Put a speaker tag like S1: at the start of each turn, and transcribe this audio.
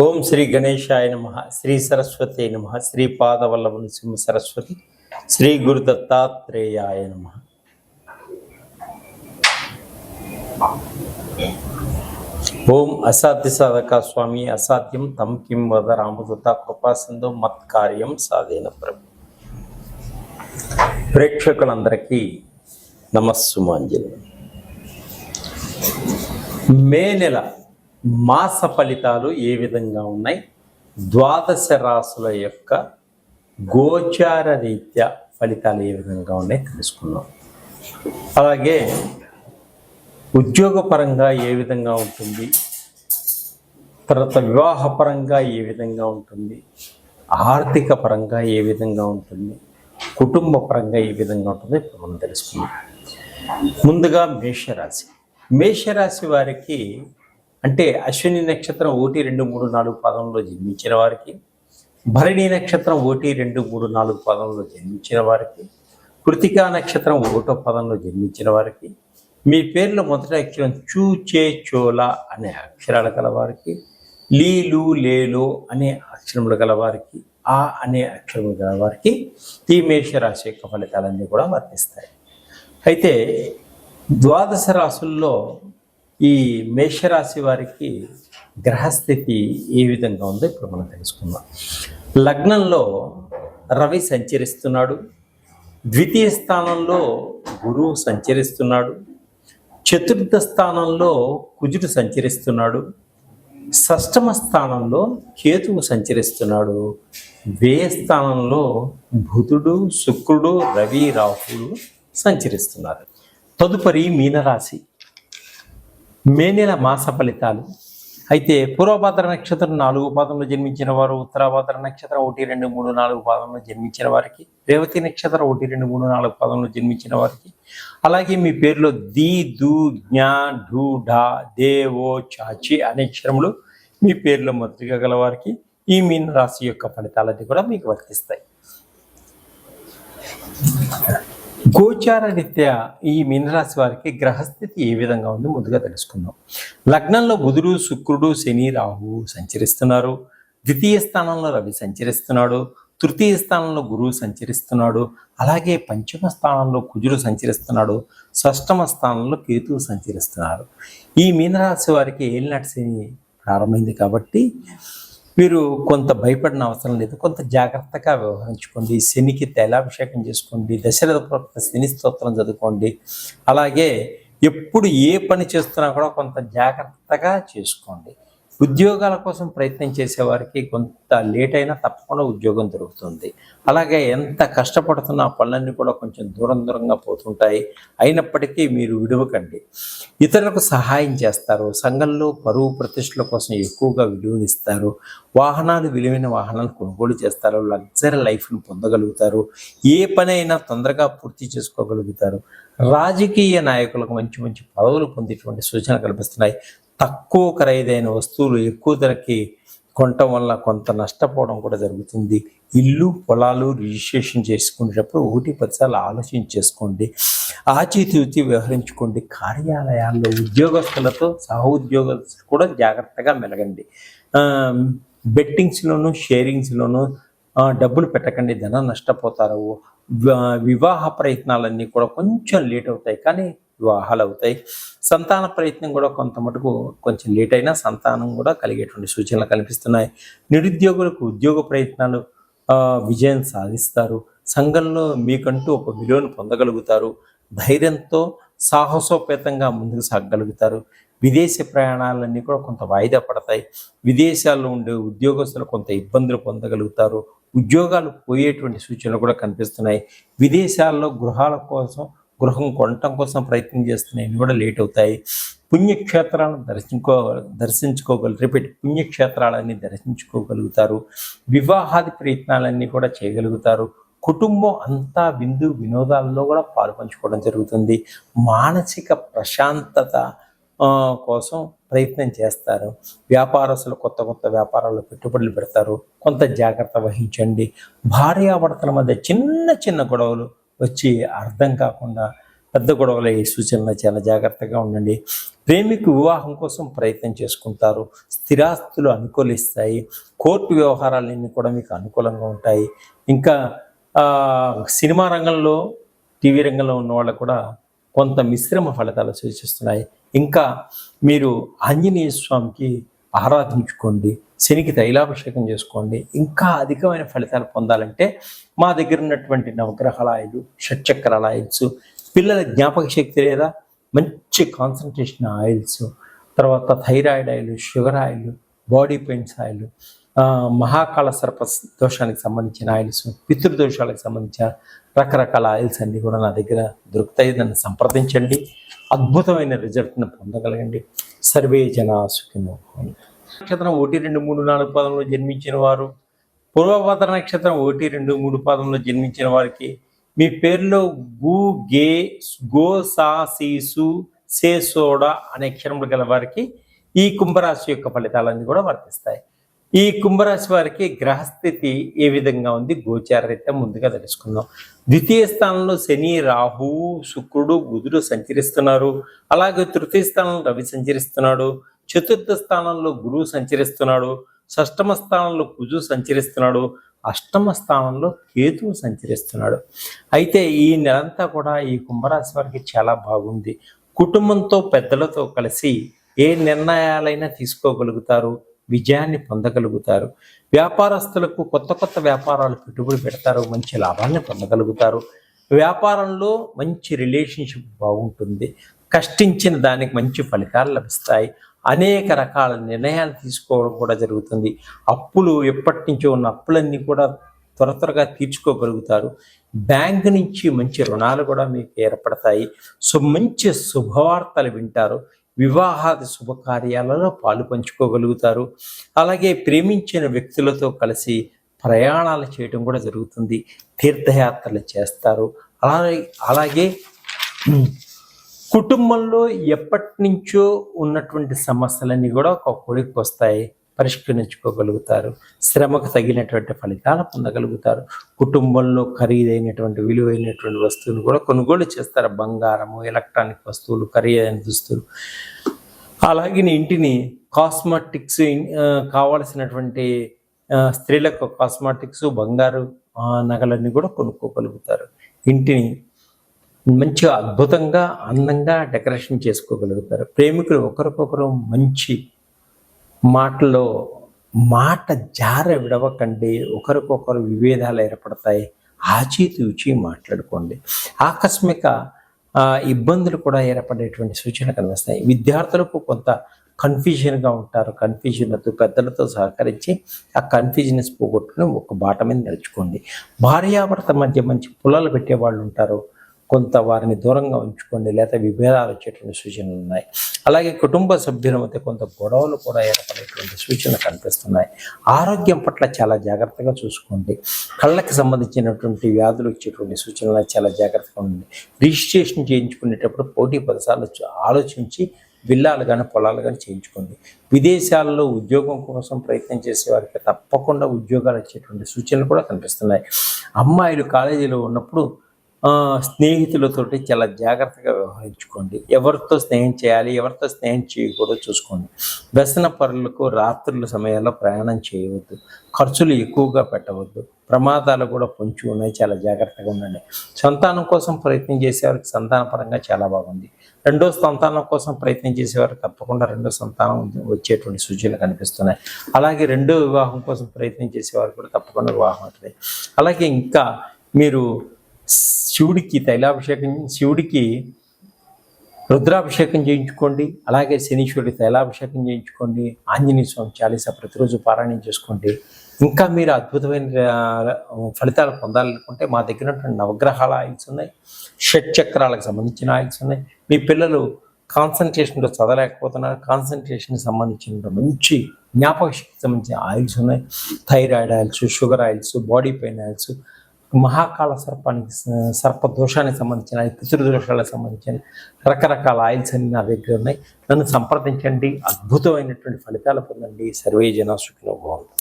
S1: ఓం శ్రీ గణేశాయ నమః. శ్రీ సరస్వతి నమః. శ్రీ పాదవల్లభ నృసింహ సరస్వతి. శ్రీ గురు దత్తాత్రేయాయ నమః. ఓం అసాధ్య సాధక స్వామి అసాధ్యం తం కిం వద రామదూత కృపా సింధు మత్కార్యం సాధేన ప్రభు. ప్రేక్షకులందరికీ నమస్సుమాంజలి. మే నెల మాస ఫలితాలు ఏ విధంగా ఉన్నాయి, ద్వాదశ రాశుల యొక్క గోచార రీత్యా ఫలితాలు ఏ విధంగా ఉన్నాయి తెలుసుకున్నాం. అలాగే ఉద్యోగపరంగా ఏ విధంగా ఉంటుంది, తర్వాత వివాహపరంగా ఏ విధంగా ఉంటుంది, ఆర్థిక పరంగా ఏ విధంగా ఉంటుంది, కుటుంబ పరంగా ఏ విధంగా ఉంటుందో ఇప్పుడు మనం తెలుసుకున్నాం. ముందుగా మేషరాశి వారికి అంటే అశ్విని నక్షత్రం 1, 2, 3, 4 పాదంలో జన్మించిన వారికి, భరణి నక్షత్రం 1, 2, 3, 4 పాదంలో జన్మించిన వారికి, కృతికా నక్షత్రం 1వ పదంలో జన్మించిన వారికి, మీ పేర్లో మొదటి అక్షరం చూ, చే, చోళ అనే అక్షరాలు గలవారికి, లీలు, లేలో అనే అక్షరములు గలవారికి, ఆ అనే అక్షరములు గలవారికి ఈ మేషరాశి యొక్క ఫలితాలన్నీ కూడా వర్తిస్తాయి. అయితే ద్వాదశ రాశుల్లో ఈ మేషరాశి వారికి గ్రహస్థితి ఏ విధంగా ఉందో ఇప్పుడు మనం తెలుసుకుందాం. లగ్నంలో రవి సంచరిస్తున్నాడు, ద్వితీయ స్థానంలో గురువు సంచరిస్తున్నాడు, చతుర్థ స్థానంలో కుజుడు సంచరిస్తున్నాడు, షష్టమ స్థానంలో కేతువు సంచరిస్తున్నాడు, వ్యయ స్థానంలో బుధుడు, శుక్రుడు, రవి, రాహువులు సంచరిస్తున్నారు. తదుపరి మీనరాశి మే నెల మాస ఫలితాలు. అయితే పూర్వభాద్ర నక్షత్రం 4వ పాదంలో జన్మించిన వారు, ఉత్తరాభాద్ర నక్షత్రం 1, 2, 3, 4 పాదంలో జన్మించిన వారికి, రేవతి నక్షత్రం 1, 2, 3, 4 పాదంలో జన్మించిన వారికి, అలాగే మీ పేరులో ది, దు, జ్ఞా, ఢూ, ఢా, దేవో, చాచి అనే అక్షరములు మీ పేరులో మొదటిగా గల వారికి ఈ మీన రాశి యొక్క ఫలితాలన్నీ కూడా మీకు వర్తిస్తాయి. గోచార రీత్యా ఈ మీనరాశి వారికి గ్రహస్థితి ఏ విధంగా ఉంది ముందుగా తెలుసుకుందాం. లగ్నంలో బుధుడు, శుక్రుడు, శని, రాహువు సంచరిస్తున్నారు. ద్వితీయ స్థానంలో రవి సంచరిస్తున్నాడు, తృతీయ స్థానంలో గురువు సంచరిస్తున్నాడు, అలాగే పంచమ స్థానంలో కుజుడు సంచరిస్తున్నాడు, షష్టమ స్థానంలో కేతువు సంచరిస్తున్నారు. ఈ మీనరాశి వారికి ఏలినాటి శని ప్రారంభమైంది కాబట్టి మీరు కొంత భయపడిన అవసరం లేదు. కొంత జాగ్రత్తగా వ్యవహరించుకోండి. శనికి తైలాభిషేకం చేసుకోండి, దశరథ శని స్తోత్రం చదువుకోండి. అలాగే ఎప్పుడు ఏ పని చేస్తున్నా కూడా కొంత జాగ్రత్తగా చేసుకోండి. ఉద్యోగాల కోసం ప్రయత్నం చేసేవారికి కొంత లేట్ అయినా తప్పకుండా ఉద్యోగం దొరుకుతుంది. అలాగే ఎంత కష్టపడుతున్న పనులన్నీ కూడా కొంచెం దూరంగా పోతుంటాయి. అయినప్పటికీ మీరు విడవకండి. ఇతరులకు సహాయం చేస్తారు. సంఘంలో పరువు ప్రతిష్టల కోసం ఎక్కువగా విలువనిస్తారు. విలువైన వాహనాలు కొనుగోలు చేస్తారు. లగ్జరీ లైఫ్ను పొందగలుగుతారు. ఏ పని అయినా తొందరగా పూర్తి చేసుకోగలుగుతారు. రాజకీయ నాయకులకు మంచి మంచి పదవులు పొందేటువంటి సూచన కల్పిస్తున్నాయి. తక్కువ ఖరీదైన వస్తువులు ఎక్కువ ధరకి కొనటం వల్ల కొంత నష్టపోవడం కూడా జరుగుతుంది. ఇల్లు, పొలాలు రిజిస్ట్రేషన్ చేసుకునేటప్పుడు 1-10 సార్లు ఆలోచించేసుకోండి. ఆచితూచి వ్యవహరించుకోండి. కార్యాలయాల్లో ఉద్యోగస్తులతో సహోద్యోగస్తులు కూడా జాగ్రత్తగా మెలగండి. బెట్టింగ్స్లోను, షేరింగ్స్లోను డబ్బులు పెట్టకండి, ధనం నష్టపోతారు. వివాహ ప్రయత్నాలన్నీ కూడా కొంచెం లేట్ అవుతాయి, కానీ వివాహాలు అవుతాయి. సంతాన ప్రయత్నం కూడా కొంత మటుకు కొంచెం లేట్ అయినా సంతానం కూడా కలిగేటువంటి సూచనలు కనిపిస్తున్నాయి. నిరుద్యోగులకు ఉద్యోగ ప్రయత్నాలు విజయం సాధిస్తారు. సంఘంలో మీకంటూ ఒక విలువను పొందగలుగుతారు. ధైర్యంతో సాహసోపేతంగా ముందుకు సాగగలుగుతారు. విదేశీ ప్రయాణాలన్నీ కూడా కొంత వాయిదా పడతాయి. విదేశాల్లో ఉండే ఉద్యోగస్తులు కొంత ఇబ్బందులు పొందగలుగుతారు. ఉద్యోగాలు పోయేటువంటి సూచనలు కూడా కనిపిస్తున్నాయి. విదేశాల్లో గృహం కొనటం కోసం ప్రయత్నం చేస్తున్నాయి, కూడా లేట్ అవుతాయి. పుణ్యక్షేత్రాలను పుణ్యక్షేత్రాలన్నీ దర్శించుకోగలుగుతారు. వివాహాది ప్రయత్నాలన్నీ కూడా చేయగలుగుతారు. కుటుంబం అంతా వినోదాల్లో కూడా పాలుపంచుకోవడం జరుగుతుంది. మానసిక ప్రశాంతత కోసం ప్రయత్నం చేస్తారు. వ్యాపారస్తులు కొత్త వ్యాపారాల్లో పెట్టుబడులు పెడతారు. కొంత జాగ్రత్త వహించండి. భార్యాభర్తల మధ్య చిన్న గొడవలు వచ్చి అర్థం కాకుండా పెద్ద గొడవలు ఈ సూచనలు చాలా జాగ్రత్తగా ఉండండి. ప్రేమికు వివాహం కోసం ప్రయత్నం చేసుకుంటారు. స్థిరాస్తులు అనుకూలిస్తాయి. కోర్టు వ్యవహారాలన్నీ కూడా మీకు అనుకూలంగా ఉంటాయి. ఇంకా సినిమా రంగంలో, టీవీ రంగంలో ఉన్న వాళ్ళకు కూడా కొంత మిశ్రమ ఫలితాలు సూచిస్తున్నాయి. ఇంకా మీరు ఆంజనేయ స్వామికి ఆరాధించుకోండి, శనికి తైలాభిషేకం చేసుకోండి. ఇంకా అధికమైన ఫలితాలు పొందాలంటే మా దగ్గర ఉన్నటువంటి నవగ్రహాల ఆయిల్, షట్చక్రాల ఆయిల్స్, పిల్లల జ్ఞాపక శక్తి లేదా మంచి కాన్సన్ట్రేషన్ ఆయిల్స్, తర్వాత thyroid oil, sugar oil, body pains oil, Mahakala సర్ప దోషానికి సంబంధించిన ఆయిల్స్, పితృదోషాలకు సంబంధించిన రకరకాల ఆయిల్స్ అన్నీ కూడా నా దగ్గర దొరుకుతాయి. నన్ను సంప్రదించండి, అద్భుతమైన రిజల్ట్ను పొందగలగండి. సర్వే జనా సుఖినో భవంతు. నక్షత్రం 1, 2, 3, 4 పాదంలో జన్మించిన వారు, పూర్వభద్ర నక్షత్రం 1, 2, 3 పాదంలో జన్మించిన వారికి మీ పేరులో గు, గే, గో, సా, సీసు, సే, సోడా అనే అక్షరములు గల వారికి ఈ కుంభరాశి యొక్క ఫలితాలన్నీ కూడా వర్తిస్తాయి. ఈ కుంభరాశి వారికి గ్రహస్థితి ఏ విధంగా ఉంది గోచారరీత్యా ముందుగా తెలుసుకుందాం. ద్వితీయ స్థానంలో శని, రాహువు, శుక్రుడు, బుధుడు సంచరిస్తున్నారు. అలాగే తృతీయ స్థానంలో రవి సంచరిస్తున్నాడు. చతుర్థ స్థానంలో గురువు సంచరిస్తున్నాడు. షష్టమ స్థానంలో కుజు సంచరిస్తున్నాడు. అష్టమ స్థానంలో కేతువు సంచరిస్తున్నాడు. అయితే ఈ నెలంతా కూడా ఈ కుంభరాశి వారికి చాలా బాగుంది. కుటుంబంతో, పెద్దలతో కలిసి ఏ నిర్ణయాలైనా తీసుకోగలుగుతారు, విజయాన్ని పొందగలుగుతారు. వ్యాపారస్తులకు కొత్త కొత్త వ్యాపారాలు పెట్టుబడి పెడతారు, మంచి లాభాన్ని పొందగలుగుతారు. వ్యాపారంలో మంచి రిలేషన్షిప్ బాగుంటుంది. కష్టించిన దానికి మంచి ఫలితాలు లభిస్తాయి. అనేక రకాల నిర్ణయాలు తీసుకోవడం కూడా జరుగుతుంది. అప్పులు, ఎప్పటి నుంచో ఉన్న అప్పులన్నీ కూడా త్వరగా తీర్చుకోగలుగుతారు. బ్యాంకు నుంచి మంచి రుణాలు కూడా మీకు ఏర్పడతాయి. మంచి శుభవార్తలు వింటారు. వివాహాది శుభకార్యాలలో పాలు పంచుకోగలుగుతారు. అలాగే ప్రేమించిన వ్యక్తులతో కలిసి ప్రయాణాలు చేయడం కూడా జరుగుతుంది. తీర్థయాత్రలు చేస్తారు. అలాగే కుటుంబంలో ఎప్పటి నుంచో ఉన్నటువంటి సమస్యలన్నీ కూడా ఒక కొలిక్కి వస్తాయి, పరిష్కరించుకోగలుగుతారు. శ్రమకు తగినటువంటి ఫలితాలు పొందగలుగుతారు. కుటుంబంలో ఖరీదైనటువంటి విలువైనటువంటి వస్తువులు కూడా కొనుగోలు చేస్తారు. బంగారము, ఎలక్ట్రానిక్ వస్తువులు, ఖరీదైన దుస్తులు. అలాగే ఇంటిని కాస్మెటిక్స్, కావలసినటువంటి స్త్రీలకు కాస్మెటిక్స్, బంగారు నగలన్నీ కూడా కొనుక్కోగలుగుతారు. ఇంటిని మంచిగా అద్భుతంగా, అందంగా డెకరేషన్ చేసుకోగలుగుతారు. ప్రేమికులు ఒకరికొకరు మంచి మాటలో మాట జార విడవకండి. ఒకరికొకరు విభేదాలు ఏర్పడతాయి. ఆచితూచి మాట్లాడుకోండి. ఆకస్మిక ఇబ్బందులు కూడా ఏర్పడేటువంటి సూచనలు కనిపిస్తాయి. విద్యార్థులకు కొంత కన్ఫ్యూజన్గా ఉంటారు. కన్ఫ్యూజన్లతో పెద్దలతో సహకరించి ఆ కన్ఫ్యూజన్స్ పోగొట్టుకుని ఒక బాట మీద నడుచుకోండి. భార్యాభర్త మధ్య మంచి పుల్లలు పెట్టే వాళ్ళు ఉంటారు. కొంత వారిని దూరంగా ఉంచుకోండి, లేదా విభేదాలు వచ్చేటువంటి సూచనలు ఉన్నాయి. అలాగే కుటుంబ సభ్యుల మధ్య కొంత గొడవలు కూడా ఏర్పడేటువంటి సూచనలు కనిపిస్తున్నాయి. ఆరోగ్యం పట్ల చాలా జాగ్రత్తగా చూసుకోండి. కళ్ళకి సంబంధించినటువంటి వ్యాధులు వచ్చేటువంటి సూచనలు చాలా జాగ్రత్తగా ఉండండి. రిజిస్ట్రేషన్ చేయించుకునేటప్పుడు పోటీ పదసార్లు ఆలోచించి విల్లాలు కానీ పొలాలు కానీ చేయించుకోండి. విదేశాల్లో ఉద్యోగం కోసం ప్రయత్నం చేసే వారికి తప్పకుండా ఉద్యోగాలు వచ్చేటువంటి సూచనలు కూడా కనిపిస్తున్నాయి. అమ్మాయిలు కాలేజీలో ఉన్నప్పుడు స్నేహితులతోటి చాలా జాగ్రత్తగా వ్యవహరించుకోండి. ఎవరితో స్నేహం చేయాలి, ఎవరితో స్నేహం చేయకూడదు చూసుకోండి. వ్యసన పరులకు రాత్రుల సమయాల్లో ప్రయాణం చేయవద్దు. ఖర్చులు ఎక్కువగా పెట్టవద్దు. ప్రమాదాలు కూడా పొంచి ఉన్నాయి, చాలా జాగ్రత్తగా ఉండండి. సంతానం కోసం ప్రయత్నం చేసేవారికి సంతానపరంగా చాలా బాగుంది. రెండో సంతానం కోసం ప్రయత్నం చేసేవారికి తప్పకుండా రెండో సంతానం వచ్చేటువంటి సూచనలు కనిపిస్తున్నాయి. అలాగే రెండో వివాహం కోసం ప్రయత్నం చేసేవారికి కూడా తప్పకుండా వివాహం అవుతుంది. అలాగే ఇంకా మీరు శివుడికి తైలాభిషేకం, శివుడికి రుద్రాభిషేకం చేయించుకోండి. అలాగే శనీశ్వరుడి తైలాభిషేకం చేయించుకోండి. ఆంజనేయ స్వామి చాలీసా ప్రతిరోజు పారాయణం చేసుకోండి. ఇంకా మీరు అద్భుతమైన ఫలితాలు పొందాలనుకుంటే మా దగ్గర నవగ్రహాల ఆయిల్స్ ఉన్నాయి, షట్ చక్రాలకు సంబంధించిన ఆయిల్స్ ఉన్నాయి. మీ పిల్లలు కాన్సన్ట్రేషన్లో చదవలేకపోతున్నారు, కాన్సన్ట్రేషన్కి సంబంధించిన మంచి జ్ఞాపక శక్తికి సంబంధించిన ఆయిల్స్ ఉన్నాయి. Thyroid oils, sugar oils, body pain oils, Mahakala సర్ప దోషానికి సంబంధించిన, పితృదోషాలకు సంబంధించిన రకరకాల ఆయిల్స్ అన్ని నా దగ్గర ఉన్నాయి. నన్ను సంప్రదించండి, అద్భుతమైనటువంటి ఫలితాలు పొందండి. సర్వే జనా సుఖినో భవంతు.